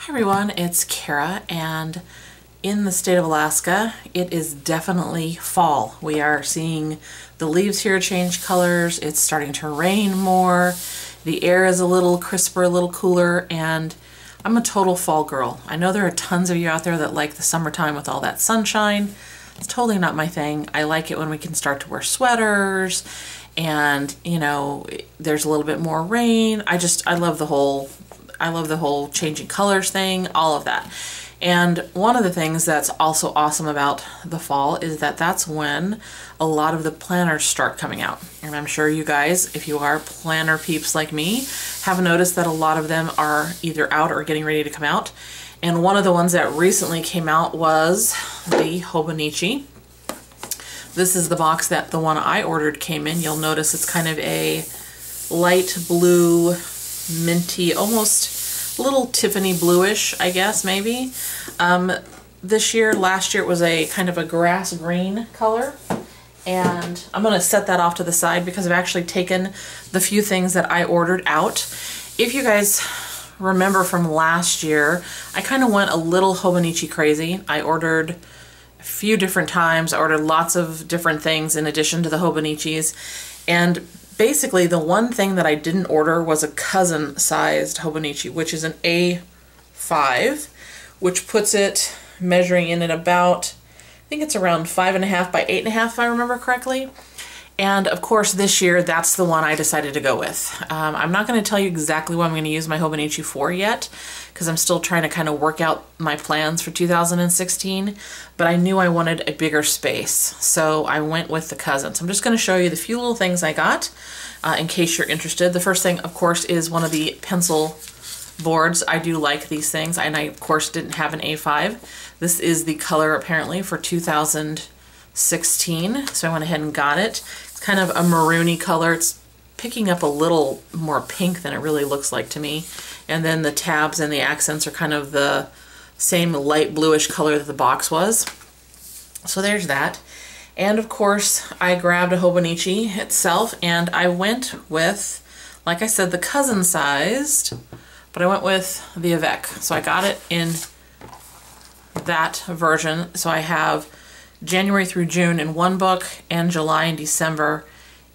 Hi everyone, it's Kara, and in the state of Alaska, it is definitely fall. We are seeing the leaves here change colors, it's starting to rain more, the air is a little crisper, a little cooler, and I'm a total fall girl. I know there are tons of you out there that like the summertime with all that sunshine. It's totally not my thing. I like it when we can start to wear sweaters and, you know, there's a little bit more rain. I love the whole changing colors thing, all of that. And one of the things that's also awesome about the fall is that that's when a lot of the planners start coming out. And I'm sure you guys, if you are planner peeps like me, have noticed that a lot of them are either out or getting ready to come out. And one of the ones that recently came out was the Hobonichi. This is the box that the one I ordered came in. You'll notice it's kind of a light blue, minty, almost a little Tiffany bluish, I guess, maybe. Last year it was a kind of a grass green color. And I'm going to set that off to the side because I've actually taken the few things that I ordered out. If you guys remember from last year, I kind of went a little Hobonichi crazy. I ordered a few different times. I ordered lots of different things in addition to the Hobonichis. And basically the one thing that I didn't order was a cousin-sized Hobonichi, which is an A5, which puts it measuring in at about, I think it's around 5.5 by 8.5 if I remember correctly. And of course this year that's the one I decided to go with. I'm not going to tell you exactly what I'm going to use my Hobonichi for yet because I'm still trying to kind of work out my plans for 2016, but I knew I wanted a bigger space, so I went with the cousin. So I'm just going to show you the few little things I got in case you're interested. The first thing, of course, is one of the pencil boards. I do like these things, and I of course didn't have an A5. This is the color apparently for 2016, so I went ahead and got it. It's kind of a maroony color. It's picking up a little more pink than it really looks like to me. And then the tabs and the accents are kind of the same light bluish color that the box was. So there's that. And of course I grabbed a Hobonichi itself, and I went with, like I said, the cousin sized, but I went with the Avec. So I got it in that version. So I have January through June in one book and July and December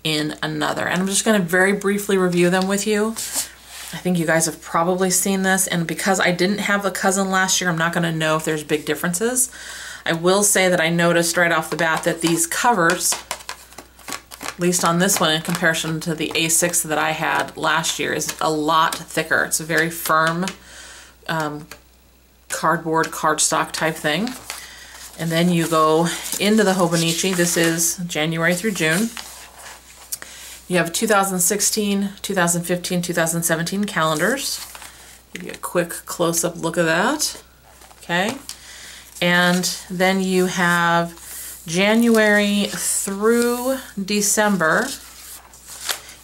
in another. And I'm just going to very briefly review them with you. I think you guys have probably seen this, and because I didn't have a cousin last year, I'm not going to know if there's big differences. I will say that I noticed right off the bat that these covers, at least on this one in comparison to the A6 that I had last year, is a lot thicker. It's a very firm cardboard, cardstock type thing. And then you go into the Hobonichi. This is January through June. You have 2016, 2015, 2017 calendars. Give you a quick close-up look of that. Okay. And then you have January through December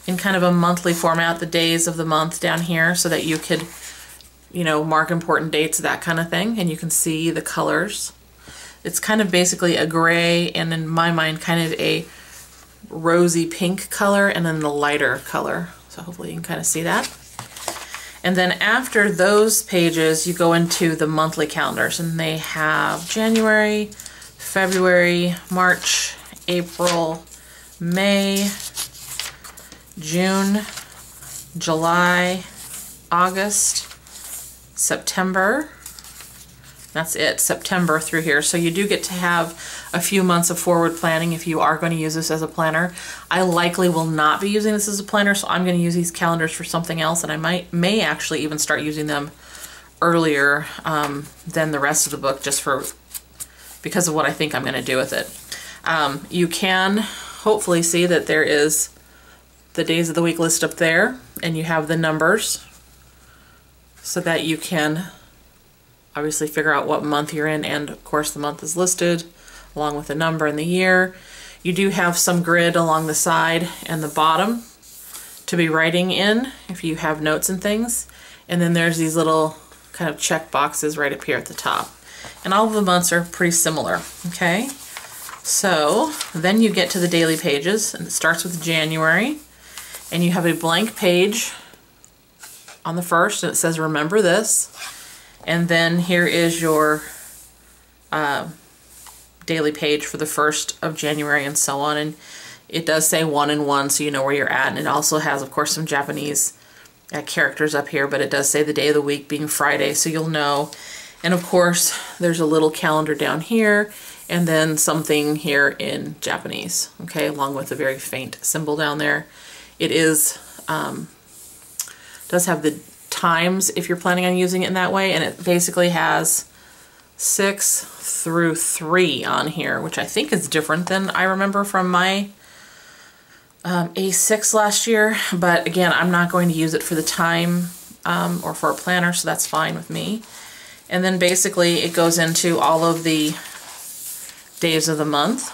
in kind of a monthly format, the days of the month down here, so that you could, you know, mark important dates, that kind of thing, and you can see the colors. It's kind of basically a gray, and in my mind kind of a rosy pink color, and then the lighter color. So hopefully you can kind of see that. And then after those pages you go into the monthly calendars, and they have January, February, March, April, May, June, July, August, September. That's it, September through here. So you do get to have a few months of forward planning if you are going to use this as a planner. I likely will not be using this as a planner, so I'm going to use these calendars for something else, and I may actually even start using them earlier than the rest of the book, just because of what I think I'm going to do with it. You can hopefully see that there is the days of the week list up there, and you have the numbers so that you can obviously figure out what month you're in, and of course the month is listed along with the number and the year. You do have some grid along the side and the bottom to be writing in if you have notes and things, and then there's these little kind of check boxes right up here at the top, and all of the months are pretty similar. Okay, so then you get to the daily pages, and it starts with January, and you have a blank page on the first, and it says remember this. And then here is your daily page for the 1st of January and so on. And it does say 1 and 1, so you know where you're at. And it also has, of course, some Japanese characters up here, but it does say the day of the week being Friday, so you'll know. And of course, there's a little calendar down here, and then something here in Japanese, okay, along with a very faint symbol down there. It is, does have the times if you're planning on using it in that way, and it basically has 6 through 3 on here, which I think is different than I remember from my A6 last year, but again, I'm not going to use it for the time or for a planner, so that's fine with me. And then basically it goes into all of the days of the month.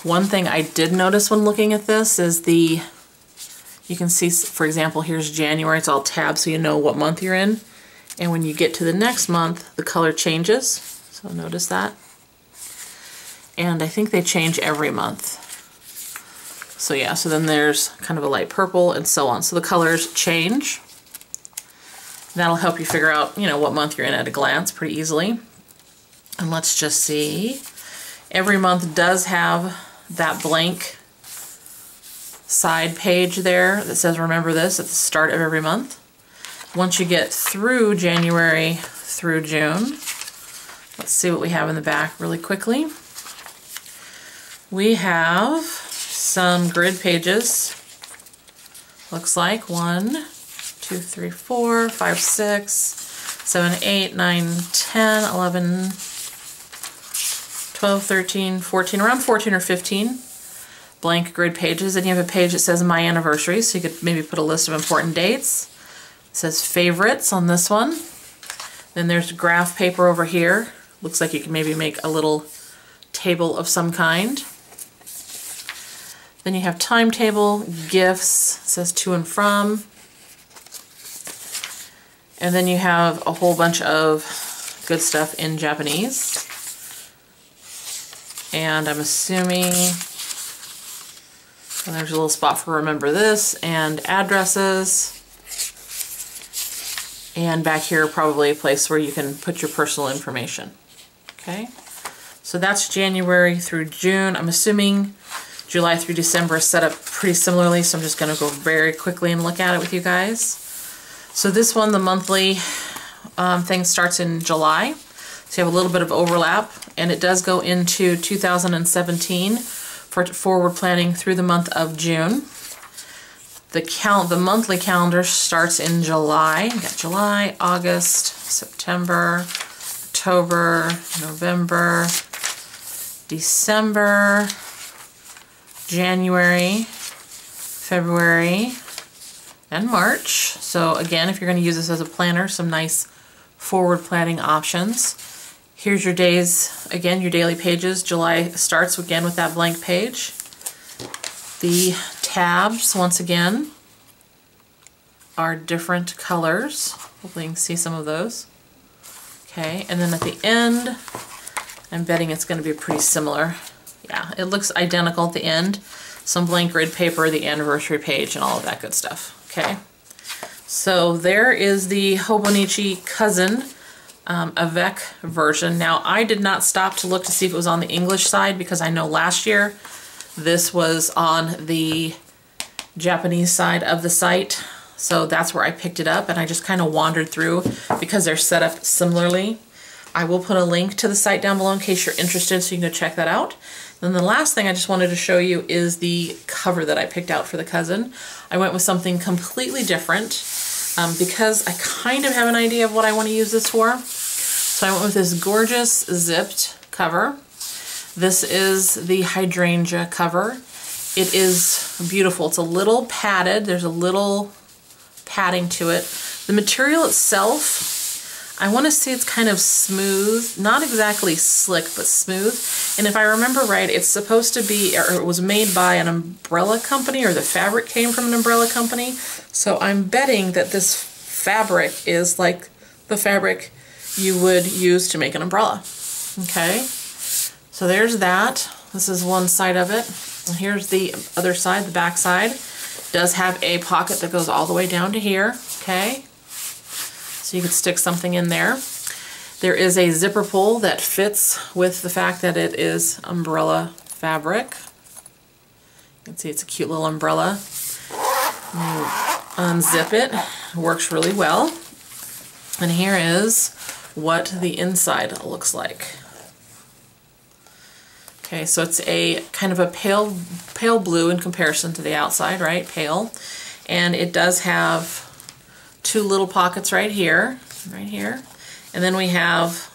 One thing I did notice when looking at this is you can see, for example, here's January, it's all tabs so you know what month you're in. And when you get to the next month, the color changes, so notice that. And I think they change every month. So yeah, so then there's kind of a light purple and so on. So the colors change. That'll help you figure out, you know, what month you're in at a glance pretty easily. And let's just see. Every month does have that blank side page there that says remember this at the start of every month. Once you get through January through June, let's see what we have in the back really quickly. We have some grid pages. Looks like 1, 2, 3, 4, 5, 6, 7, 8, 9, 10, 11, 12, 13, 14, around 14 or 15 blank grid pages. And you have a page that says my anniversary, so you could maybe put a list of important dates. It says favorites on this one. Then there's graph paper over here. Looks like you can maybe make a little table of some kind. Then you have timetable, gifts, it says to and from. And then you have a whole bunch of good stuff in Japanese. And I'm assuming there's a little spot for remember this and addresses. And back here probably a place where you can put your personal information. Okay, so that's January through June. I'm assuming July through December is set up pretty similarly, so I'm just going to go very quickly and look at it with you guys. So this one, the monthly thing starts in July, so you have a little bit of overlap, and it does go into 2017 for forward planning through the month of June. The monthly calendar starts in July. You got July, August, September, October, November, December, January, February, and March. So again, if you're going to use this as a planner, some nice forward planning options. Here's your days, again, your daily pages. July starts again with that blank page. The tabs, once again, are different colors. Hopefully you can see some of those. Okay, and then at the end, I'm betting it's going to be pretty similar. Yeah, it looks identical at the end. Some blank grid paper, the anniversary page, and all of that good stuff. Okay, so there is the Hobonichi Cousin Avec version. Now, I did not stop to look to see if it was on the English side because I know last year this was on the Japanese side of the site. So that's where I picked it up, and I just kind of wandered through because they're set up similarly. I will put a link to the site down below in case you're interested, so you can go check that out. Then the last thing I just wanted to show you is the cover that I picked out for the Cousin. I went with something completely different because I kind of have an idea of what I want to use this for. So I went with this gorgeous zipped cover. This is the hydrangea cover. It is beautiful. It's a little padded. There's a little padding to it. The material itself, I want to say it's kind of smooth, not exactly slick, but smooth. And if I remember right, it's supposed to be, or it was made by an umbrella company, or the fabric came from an umbrella company. So I'm betting that this fabric is like the fabric you would use to make an umbrella. Okay, so there's that. This is one side of it. And here's the other side, the back side. Does have a pocket that goes all the way down to here, okay? So you could stick something in there. There is a zipper pull that fits with the fact that it is umbrella fabric. You can see it's a cute little umbrella. You unzip it, works really well. And here is what the inside looks like. Okay, so it's a kind of a pale blue in comparison to the outside, right? Pale. And it does have two little pockets right here. And then we have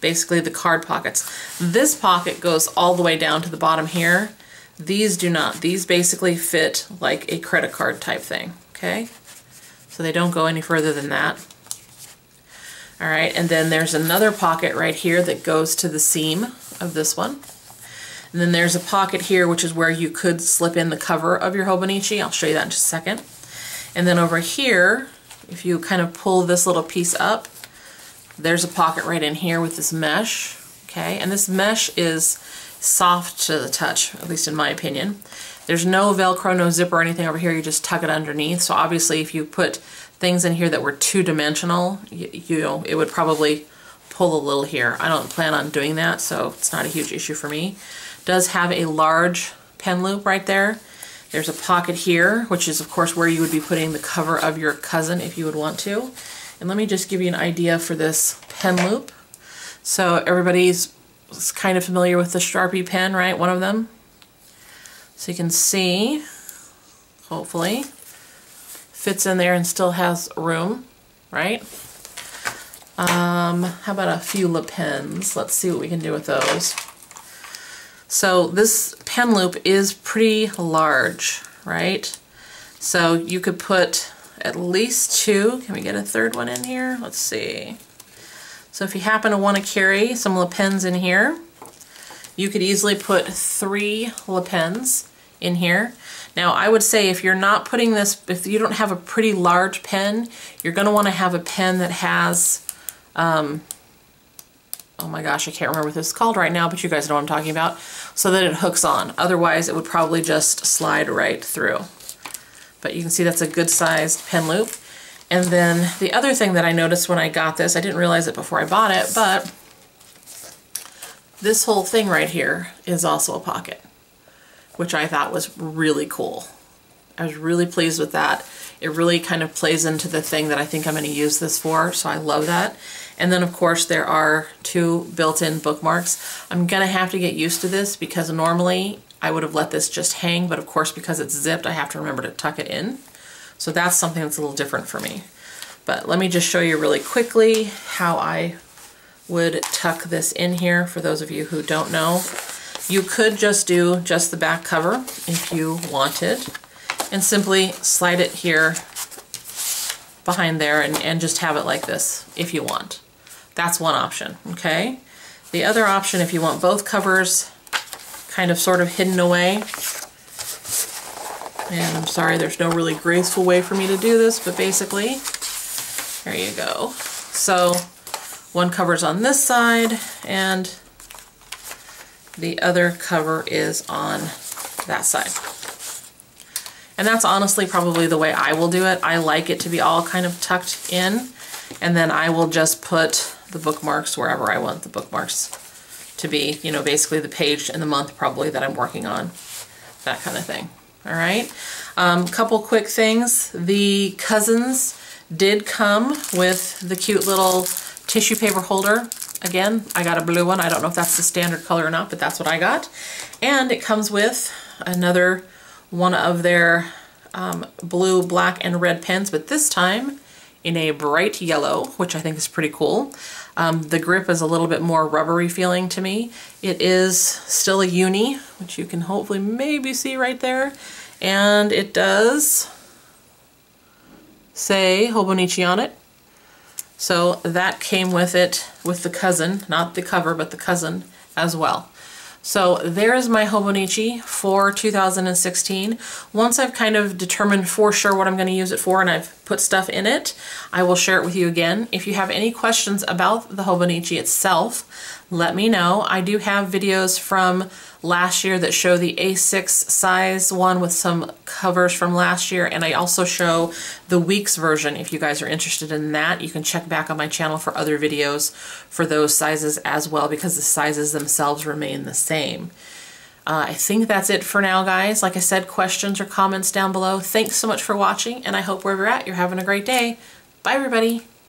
basically the card pockets. This pocket goes all the way down to the bottom here. These do not. These basically fit like a credit card type thing, okay? So they don't go any further than that. All right, and then there's another pocket right here that goes to the seam of this one. And then there's a pocket here, which is where you could slip in the cover of your Hobonichi. I'll show you that in just a second. And then over here, if you kind of pull this little piece up, there's a pocket right in here with this mesh, okay? And this mesh is soft to the touch, at least in my opinion. There's no Velcro, no zipper or anything over here. You just tuck it underneath. So obviously if you put things in here that were two-dimensional, you know, it would probably pull a little here. I don't plan on doing that, so it's not a huge issue for me. Does have a large pen loop right there. There's a pocket here, which is of course where you would be putting the cover of your cousin if you would want to. And let me just give you an idea for this pen loop. So everybody's kind of familiar with the Sharpie pen, right? One of them. So you can see, hopefully, fits in there and still has room, right? How about a few Le Pens? Let's see what we can do with those. So this pen loop is pretty large, right? So you could put at least two. Can we get a third one in here? Let's see. So if you happen to want to carry some Le Pens in here, you could easily put 3 Le Pens in here. Now I would say if you're not putting this, if you don't have a pretty large pen, you're going to want to have a pen that has, oh my gosh, I can't remember what this is called right now, but you guys know what I'm talking about, so that it hooks on. Otherwise it would probably just slide right through. But you can see that's a good sized pen loop. And then the other thing that I noticed when I got this, I didn't realize it before I bought it, but this whole thing right here is also a pocket, which I thought was really cool. I was really pleased with that. It really kind of plays into the thing that I think I'm going to use this for, so I love that. And then of course there are 2 built-in bookmarks. I'm going to have to get used to this because normally I would have let this just hang, but of course because it's zipped I have to remember to tuck it in. So that's something that's a little different for me. But let me just show you really quickly how I would tuck this in here for those of you who don't know. You could just do just the back cover if you wanted and simply slide it here behind there and just have it like this if you want. That's one option, okay? The other option, if you want both covers kind of sort of hidden away, and I'm sorry there's no really graceful way for me to do this, but basically, there you go. So one cover's on this side and the other cover is on that side. And that's honestly probably the way I will do it. I like it to be all kind of tucked in, and then I will just put the bookmarks wherever I want the bookmarks to be, you know, basically the page and the month probably that I'm working on, that kind of thing. All right, couple quick things. The cousins did come with the cute little tissue paper holder. Again, I got a blue one. I don't know if that's the standard color or not, but that's what I got. And it comes with another one of their blue, black, and red pens, but this time in a bright yellow, which I think is pretty cool. The grip is a little bit more rubbery feeling to me. It is still a uni, which you can hopefully maybe see right there. And it does say Hobonichi on it. So that came with it, with the cousin, not the cover, but the cousin as well. So there's my Hobonichi for 2016. Once I've kind of determined for sure what I'm going to use it for and I've put stuff in it, I will share it with you again. If you have any questions about the Hobonichi itself, let me know. I do have videos from last year that show the A6 size one with some covers from last year, and I also show the weeks version. If you guys are interested in that, you can check back on my channel for other videos for those sizes as well, because the sizes themselves remain the same. I think that's it for now, guys. Like I said, questions or comments down below. Thanks so much for watching, and I hope wherever you're at, you're having a great day. Bye, everybody.